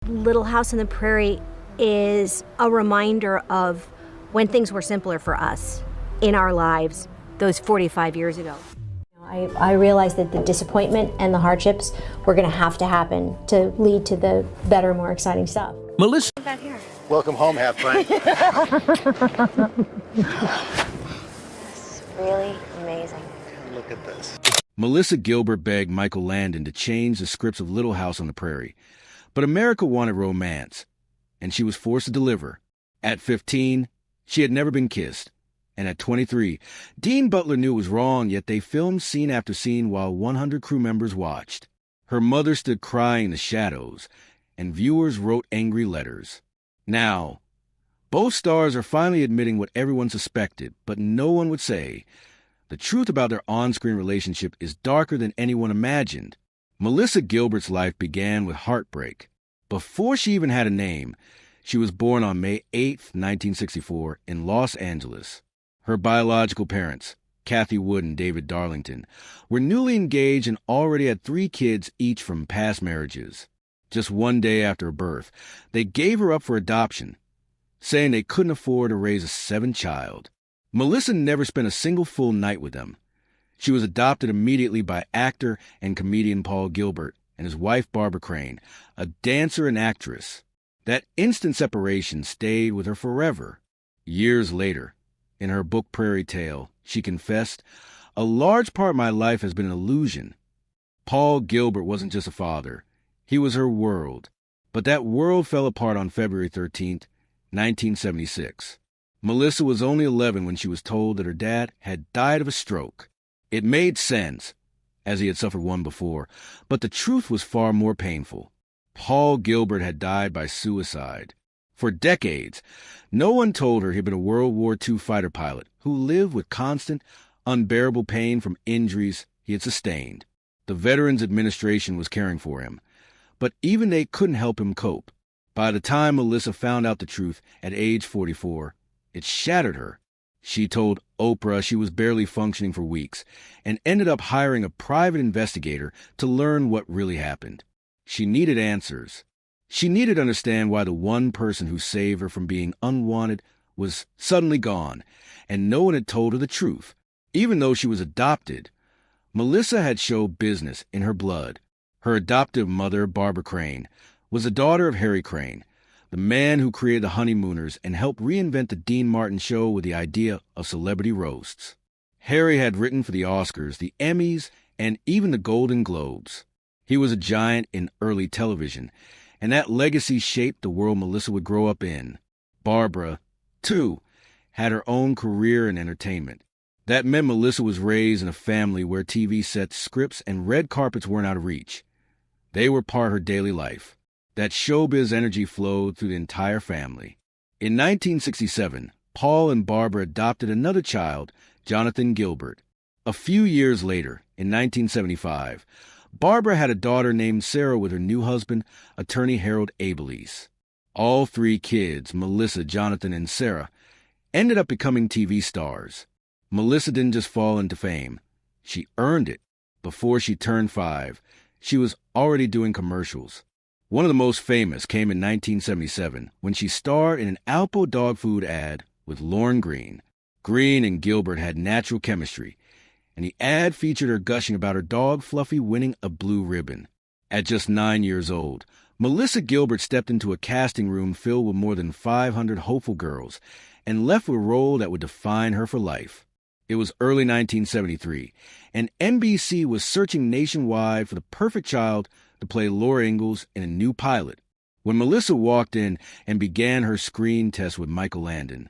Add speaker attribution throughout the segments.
Speaker 1: Little House on the Prairie is a reminder of when things were simpler for us in our lives those 45 years ago. I realized that the disappointment and the hardships were going to happen to lead to the better, more exciting stuff.
Speaker 2: Melissa.
Speaker 1: Back here.
Speaker 3: Welcome home, half pint.
Speaker 1: It's really amazing.
Speaker 3: Look at this.
Speaker 2: Melissa Gilbert begged Michael Landon to change the scripts of Little House on the Prairie. But America wanted romance, and she was forced to deliver. At 15, she had never been kissed. And at 23, Dean Butler knew it was wrong, yet they filmed scene after scene while 100 crew members watched. Her mother stood crying in the shadows, and viewers wrote angry letters. Now, both stars are finally admitting what everyone suspected, but no one would say. The truth about their on-screen relationship is darker than anyone imagined. Melissa Gilbert's life began with heartbreak. Before she even had a name, she was born on May 8, 1964, in Los Angeles. Her biological parents, Kathy Wood and David Darlington, were newly engaged and already had 3 kids each from past marriages. Just one day after her birth, they gave her up for adoption, saying they couldn't afford to raise a 7th child. Melissa never spent a single full night with them. She was adopted immediately by actor and comedian Paul Gilbert and his wife Barbara Crane, a dancer and actress. That instant separation stayed with her forever. Years later, in her book Prairie Tale, she confessed, "A large part of my life has been an illusion." Paul Gilbert wasn't just a father. He was her world. But that world fell apart on February 13th, 1976. Melissa was only 11 when she was told that her dad had died of a stroke. It made sense, as he had suffered one before, but the truth was far more painful. Paul Gilbert had died by suicide. For decades, no one told her he'd been a World War II fighter pilot who lived with constant, unbearable pain from injuries he had sustained. The Veterans Administration was caring for him, but even they couldn't help him cope. By the time Melissa found out the truth at age 44, it shattered her. She told Oprah she was barely functioning for weeks and ended up hiring a private investigator to learn what really happened. She needed answers. She needed to understand why the one person who saved her from being unwanted was suddenly gone, and no one had told her the truth. Even though she was adopted, Melissa had show business in her blood. Her adoptive mother, Barbara Crane, was the daughter of Harry Crane, the man who created the Honeymooners and helped reinvent the Dean Martin show with the idea of celebrity roasts. Harry had written for the Oscars, the Emmys, and even the Golden Globes. He was a giant in early television, and that legacy shaped the world Melissa would grow up in. Barbara, too, had her own career in entertainment. That meant Melissa was raised in a family where TV sets, scripts, and red carpets weren't out of reach. They were part of her daily life. That showbiz energy flowed through the entire family. In 1967, Paul and Barbara adopted another child, Jonathan Gilbert. A few years later, in 1975, Barbara had a daughter named Sarah with her new husband, attorney Harold Abelies. All 3 kids, Melissa, Jonathan, and Sarah, ended up becoming TV stars. Melissa didn't just fall into fame. She earned it. Before she turned 5, she was already doing commercials. One of the most famous came in 1977 when she starred in an Alpo dog food ad with Lorne Greene. Greene and Gilbert had natural chemistry, and the ad featured her gushing about her dog Fluffy winning a blue ribbon. At just 9 years old, Melissa Gilbert stepped into a casting room filled with more than 500 hopeful girls and left with a role that would define her for life. It was early 1973, and NBC was searching nationwide for the perfect child to play Laura Ingalls in a new pilot. When Melissa walked in and began her screen test with Michael Landon,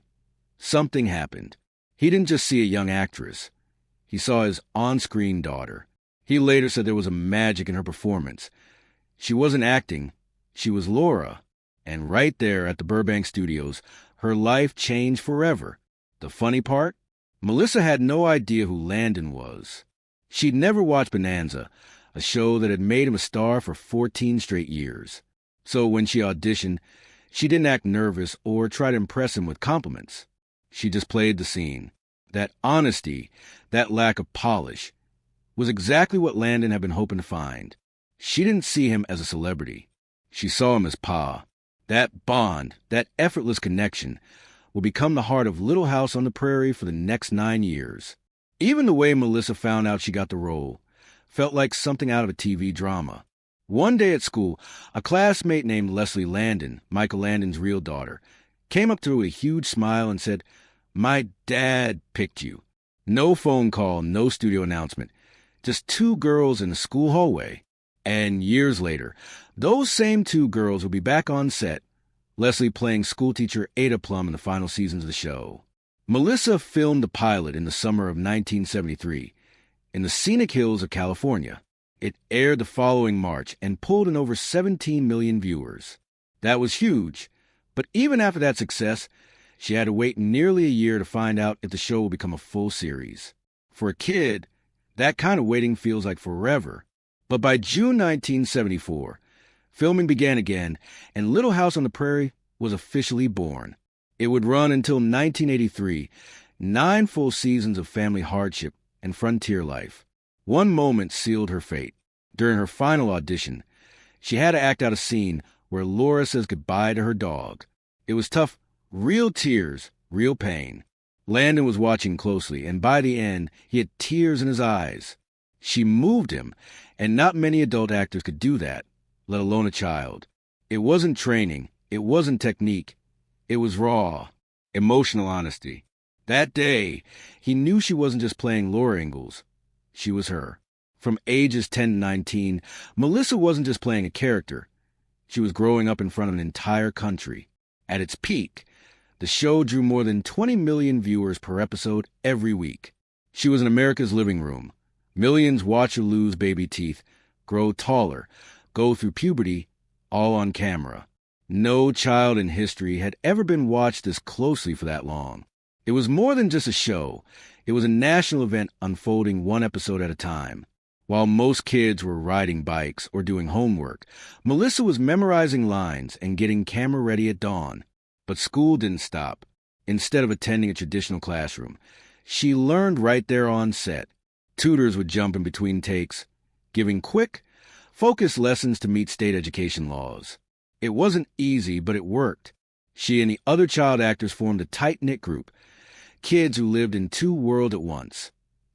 Speaker 2: something happened. He didn't just see a young actress. He saw his on-screen daughter. He later said there was a magic in her performance. She wasn't acting, she was Laura. And right there at the Burbank Studios, her life changed forever. The funny part? Melissa had no idea who Landon was. She'd never watched Bonanza, a show that had made him a star for 14 straight years. So when she auditioned, she didn't act nervous or try to impress him with compliments. She just played the scene. That honesty, that lack of polish, was exactly what Landon had been hoping to find. She didn't see him as a celebrity. She saw him as Pa. That bond, that effortless connection, will become the heart of Little House on the Prairie for the next 9 years. Even the way Melissa found out she got the role felt like something out of a TV drama. One day at school, a classmate named Leslie Landon, Michael Landon's real daughter, came up to her with a huge smile and said, "My dad picked you." No phone call, no studio announcement. Just 2 girls in the school hallway. And years later, those same 2 girls will be back on set, Leslie playing schoolteacher Ada Plum in the final seasons of the show. Melissa filmed the pilot in the summer of 1973 in the scenic hills of California. It aired the following March and pulled in over 17 million viewers. That was huge, but even after that success, she had to wait nearly a year to find out if the show will become a full series. For a kid, that kind of waiting feels like forever. But by June 1974, filming began again, and Little House on the Prairie was officially born. It would run until 1983, 9 full seasons of family hardship and frontier life. One moment sealed her fate. During her final audition, she had to act out a scene where Laura says goodbye to her dog. It was tough, real tears, real pain. Landon was watching closely, and by the end, he had tears in his eyes. She moved him, and not many adult actors could do that, let alone a child. It wasn't training, it wasn't technique, it was raw, emotional honesty. That day, he knew she wasn't just playing Laura Ingalls. She was her. From ages 10 to 19, Melissa wasn't just playing a character. She was growing up in front of an entire country. At its peak, the show drew more than 20 million viewers per episode every week. She was in America's living room. Millions watch her lose baby teeth, grow taller, go through puberty, all on camera. No child in history had ever been watched this closely for that long. It was more than just a show. It was a national event unfolding one episode at a time. While most kids were riding bikes or doing homework, Melissa was memorizing lines and getting camera ready at dawn. But school didn't stop. Instead of attending a traditional classroom, she learned right there on set. Tutors would jump in between takes, giving quick, focused lessons to meet state education laws. It wasn't easy, but it worked. She and the other child actors formed a tight-knit group, kids who lived in 2 worlds at once,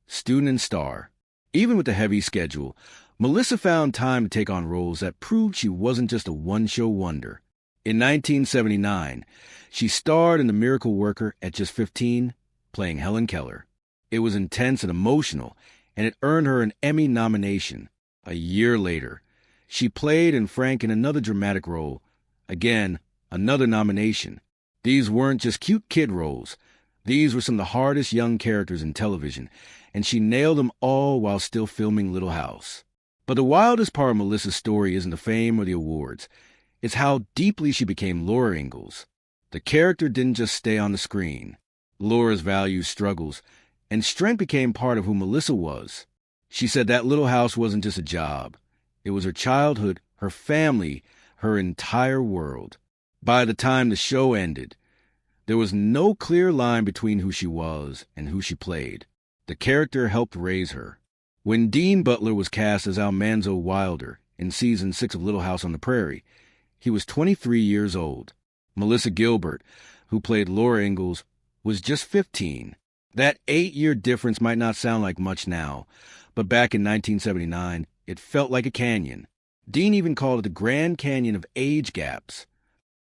Speaker 2: student and star. Even with the heavy schedule, Melissa found time to take on roles that proved she wasn't just a one-show wonder. In 1979, she starred in The Miracle Worker at just 15, playing Helen Keller. It was intense and emotional, and it earned her an Emmy nomination. A year later, she played in Frank in another dramatic role. Again, another nomination. These weren't just cute kid roles. These were some of the hardest young characters in television, and she nailed them all while still filming Little House. But the wildest part of Melissa's story isn't the fame or the awards. It's how deeply she became Laura Ingalls. The character didn't just stay on the screen. Laura's values, struggles, and strength became part of who Melissa was. She said that Little House wasn't just a job. It was her childhood, her family, her entire world. By the time the show ended, there was no clear line between who she was and who she played. The character helped raise her. When Dean Butler was cast as Almanzo Wilder in Season 6 of Little House on the Prairie, he was 23 years old. Melissa Gilbert, who played Laura Ingalls, was just 15. That 8-year difference might not sound like much now, but back in 1979, it felt like a canyon. Dean even called it the Grand Canyon of age gaps.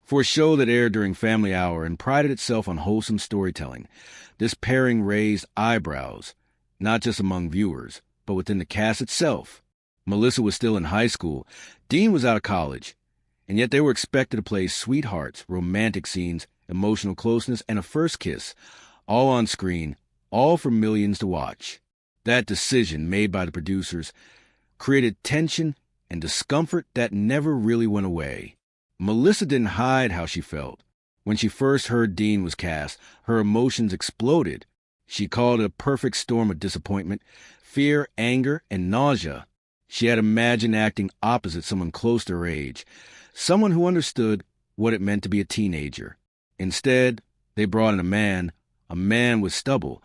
Speaker 2: For a show that aired during Family Hour and prided itself on wholesome storytelling, this pairing raised eyebrows, not just among viewers, but within the cast itself. Melissa was still in high school, Dean was out of college, and yet they were expected to play sweethearts, romantic scenes, emotional closeness, and a first kiss, all on screen, all for millions to watch. That decision, made by the producers, created tension and discomfort that never really went away. Melissa didn't hide how she felt. When she first heard Dean was cast, her emotions exploded. She called it a perfect storm of disappointment, fear, anger, and nausea. She had imagined acting opposite someone close to her age, someone who understood what it meant to be a teenager. Instead, they brought in a man with stubble,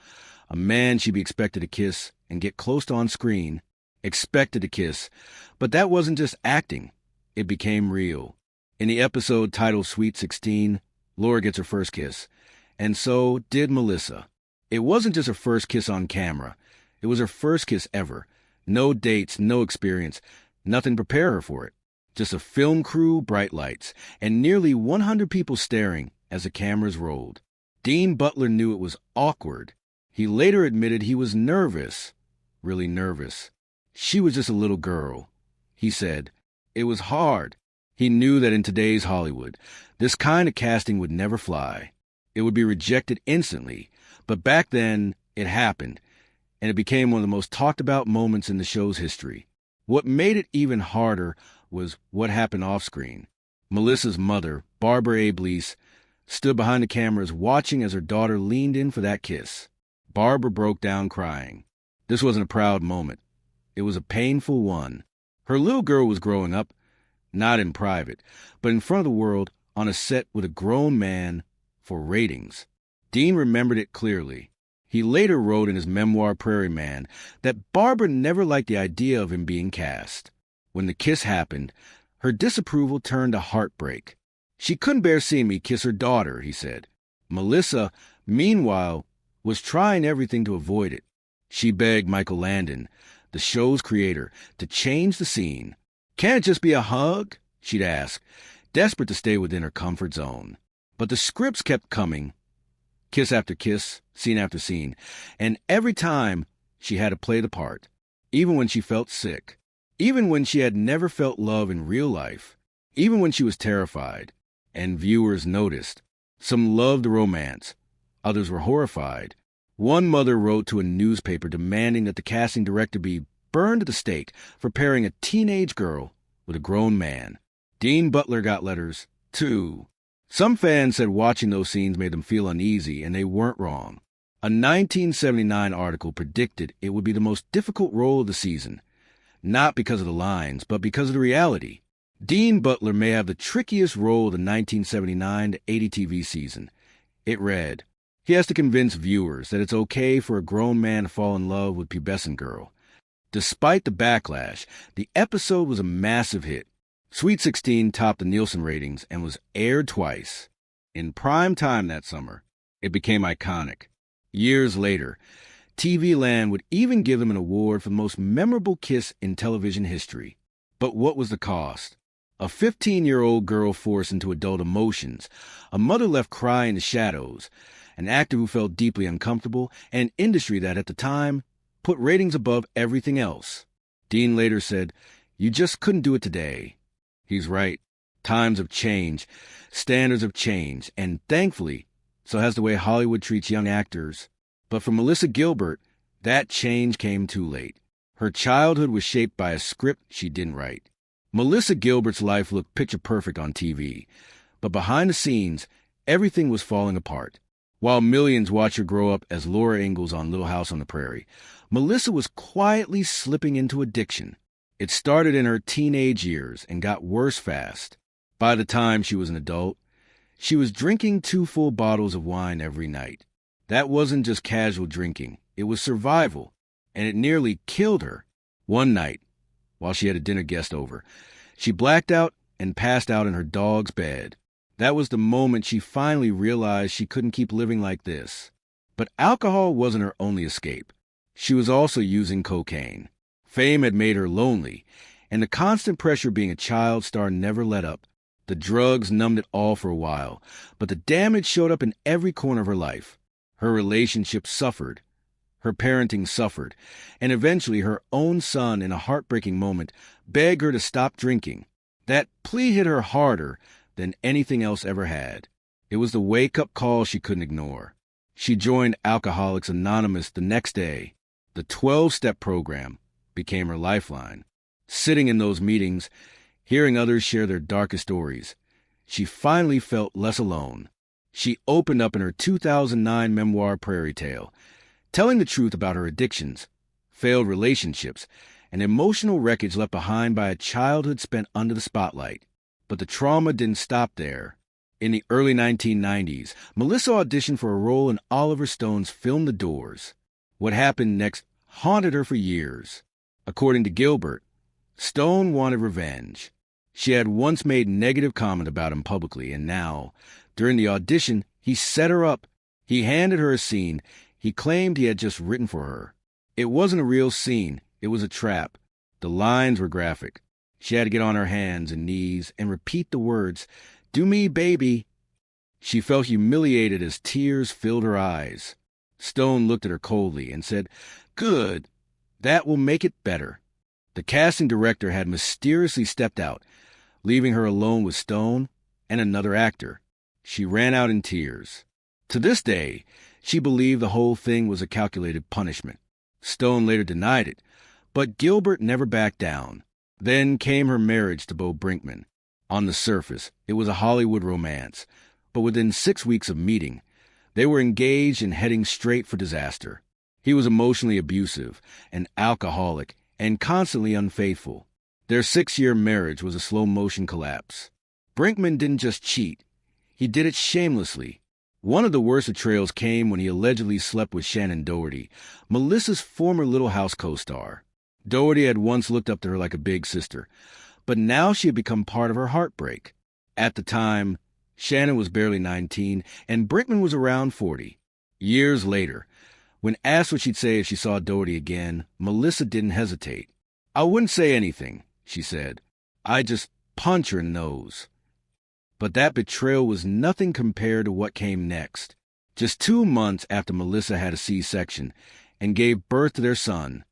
Speaker 2: a man she'd be expected to kiss and get close to on screen, expected to kiss. But that wasn't just acting. it became real. In the episode titled Sweet 16, Laura gets her first kiss, and so did Melissa. It wasn't just her first kiss on camera. It was her first kiss ever. No dates, no experience, nothing to prepare her for it. Just a film crew, bright lights, and nearly 100 people staring as the cameras rolled. Dean Butler knew it was awkward. He later admitted he was nervous, really nervous. She was just a little girl. He said, it was hard. He knew that in today's Hollywood, this kind of casting would never fly. It would be rejected instantly. But back then, it happened, and it became one of the most talked about moments in the show's history. What made it even harder was what happened off-screen. Melissa's mother, Barbara A. Blease, stood behind the cameras watching as her daughter leaned in for that kiss. Barbara broke down crying. This wasn't a proud moment. It was a painful one. Her little girl was growing up, not in private, but in front of the world on a set with a grown man for ratings. Dean remembered it clearly. He later wrote in his memoir Prairie Man that Barbara never liked the idea of him being cast. When the kiss happened, her disapproval turned to heartbreak. She couldn't bear seeing me kiss her daughter, he said. Melissa, meanwhile, was trying everything to avoid it. She begged Michael Landon, the show's creator, to change the scene. Can't it just be a hug? She'd ask, desperate to stay within her comfort zone. But the scripts kept coming, kiss after kiss, scene after scene, and every time she had to play the part, even when she felt sick, even when she had never felt love in real life, even when she was terrified. And viewers noticed. Some loved the romance. Others were horrified. One mother wrote to a newspaper demanding that the casting director be burned at the stake for pairing a teenage girl with a grown man. Dean Butler got letters, too. Some fans said watching those scenes made them feel uneasy, and they weren't wrong. A 1979 article predicted it would be the most difficult role of the season, not because of the lines, but because of the reality. Dean Butler may have the trickiest role of the 1979 to 80 TV season. It read, he has to convince viewers that it's okay for a grown man to fall in love with a pubescent girl. Despite the backlash, the episode was a massive hit. Sweet 16 topped the Nielsen ratings and was aired twice. In prime time that summer, it became iconic. Years later, TV Land would even give them an award for the most memorable kiss in television history. But what was the cost? A 15-year-old girl forced into adult emotions, a mother left crying in the shadows, an actor who felt deeply uncomfortable, and an industry that, at the time, put ratings above everything else. Dean later said, you just couldn't do it today. He's right. Times have changed, standards have changed, and thankfully, so has the way Hollywood treats young actors. But for Melissa Gilbert, that change came too late. Her childhood was shaped by a script she didn't write. Melissa Gilbert's life looked picture-perfect on TV, but behind the scenes, everything was falling apart. While millions watched her grow up as Laura Ingalls on Little House on the Prairie, Melissa was quietly slipping into addiction. It started in her teenage years and got worse fast. By the time she was an adult, she was drinking 2 full bottles of wine every night. That wasn't just casual drinking, it was survival, and it nearly killed her. One night, while she had a dinner guest over, she blacked out and passed out in her dog's bed. That was the moment she finally realized she couldn't keep living like this. But alcohol wasn't her only escape. She was also using cocaine. Fame had made her lonely, and the constant pressure being a child star never let up. The drugs numbed it all for a while, but the damage showed up in every corner of her life. Her relationships suffered. Her parenting suffered, and eventually her own son, in a heartbreaking moment, begged her to stop drinking. That plea hit her harder than anything else ever had. It was the wake-up call she couldn't ignore. She joined Alcoholics Anonymous the next day. The 12-step program became her lifeline. Sitting in those meetings, hearing others share their darkest stories, she finally felt less alone. She opened up in her 2009 memoir Prairie Tale, telling the truth about her addictions, failed relationships, and emotional wreckage left behind by a childhood spent under the spotlight. But the trauma didn't stop there. In the early 1990s, Melissa auditioned for a role in Oliver Stone's film The Doors. What happened next haunted her for years. According to Gilbert, Stone wanted revenge. She had once made negative comment about him publicly, and now, during the audition, he set her up. He handed her a scene he claimed he had just written for her. It wasn't a real scene. It was a trap. The lines were graphic. She had to get on her hands and knees and repeat the words, "Do me, baby." She felt humiliated as tears filled her eyes. Stone looked at her coldly and said, "Good. That will make it better." The casting director had mysteriously stepped out, leaving her alone with Stone and another actor. She ran out in tears. To this day, she believed the whole thing was a calculated punishment. Stone later denied it, but Gilbert never backed down. Then came her marriage to Bo Brinkman. On the surface, it was a Hollywood romance, but within 6 weeks of meeting, they were engaged and heading straight for disaster. He was emotionally abusive, an alcoholic, and constantly unfaithful. Their 6-year marriage was a slow-motion collapse. Brinkman didn't just cheat. He did it shamelessly. One of the worst betrayals came when he allegedly slept with Shannon Doherty, Melissa's former Little House co-star. Doherty had once looked up to her like a big sister, but now she had become part of her heartbreak. At the time, Shannon was barely 19, and Brinkman was around 40. Years later, when asked what she'd say if she saw Doherty again, Melissa didn't hesitate. "I wouldn't say anything," she said. "I'd just punch her in the nose." But that betrayal was nothing compared to what came next. Just 2 months after Melissa had a C-section and gave birth to their son,